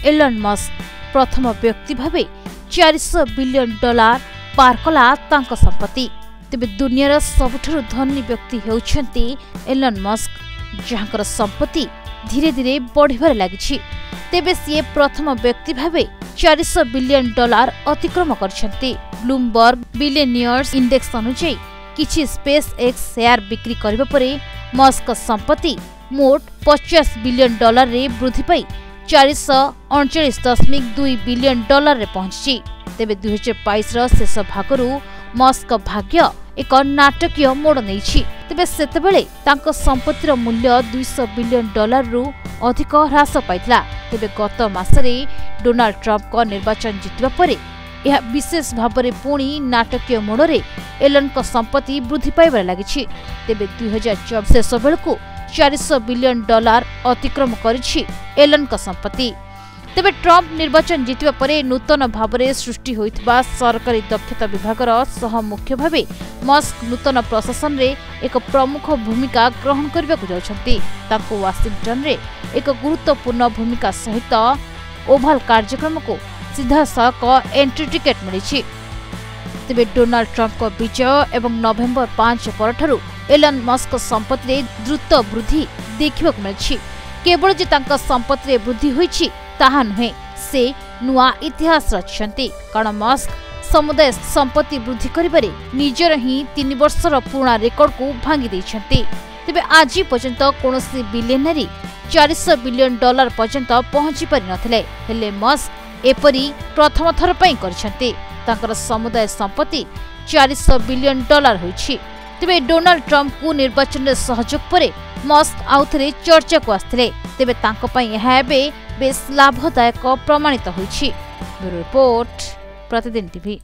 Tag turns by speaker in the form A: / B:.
A: Elon Musk प्रथम व्यक्ति भावे $400 billion पार कला तांको संपत्ति। तेबे दुनियार सबुठारु धनी व्यक्ति हेउछन्ती एलन मस्क, जहांकर संपत्ति धीरे धीरे बढ़िबार लागिछि। तेबे सी प्रथम व्यक्ति भावे $400 बिलियन अतिक्रम करछन्ती। ब्लूमबर्ग बिलियनियर्स इंडेक्स अनुसार किछि स्पेस एक्स शेयर बिक्री करबा परे मस्क संपत्ति मोट $50 बिलियन रे वृद्धि पाई 439.2 बिलियन रे पहुंची। तेबे 2022 शेष भागरू मस्क भाग्य एक नाटकीय मोड़ नहीं। तेबे सेतेबेले तांको संपत्तिर मूल्य $200 बिलियन रु अधिक ह्रास पाइथिला। तेबे गत मासरे डोनाल्ड ट्रम्प को निर्वाचन जितबा परे यह विशेष भावरे पुणी नाटकीय मोड़रे एलन को संपत्ति वृद्धि पाइबार लागिछि। तेबे 2024 शेष बेलकु $400 बिलियन अतिक्रम करिछि एलन को संपत्ति। तेबे ट्रम्प निर्वाचन जितबा परे नूतन भावरे सृष्टि होइतबा सरकारी दक्षता विभागर सह मुख्य भावे मस्क नूतन प्रशासन रे एक प्रमुख भूमिका ग्रहण करबाकु जाउछन्ती। तांको वाशिंगटन रे एक गुरुत्वपूर्ण भूमिका सहित ओभाल कार्यक्रम को सीधा सक एंट्री टिकेट मिलिछि। तेबे डोनाल्ड ट्रम्प को विजय एवं नवेम्बर 5 परठारु एलन मस्क संपत्ति रे द्रुत वृद्धि देखिबाकु मिलिछि। केवल जे तांका संपत्ति रे वृद्धि होइछि ताहा नुहे, से नुआ इतिहास रचिछन्ती। कारण मस्क समुदाय संपत्ति वृद्धि करिबारे निजर ही 3 वर्षर पुराना रेकर्ड को भांगी दैछन्ती। तेबे आज पर्यंत कोनोसी बिलियनरी $400 बिलियन पर्यंत पहुंची पारि नथिले, हेले मस्क एपरी प्रथम थर पई करछन्ती। तांकर समुदाय संपत्ति $400 बिलियन होइछि। तेबे डोनाल्ड ट्रम्प को निर्वाचन रे सहयोग परे मस्क आउथरे चर्चा को आस्थिले। तेबे तांको पई यह एबे बेस लाभदायक प्रमाणित होइछि। ब्यूरो रिपोर्ट, प्रतिदिन टीवी।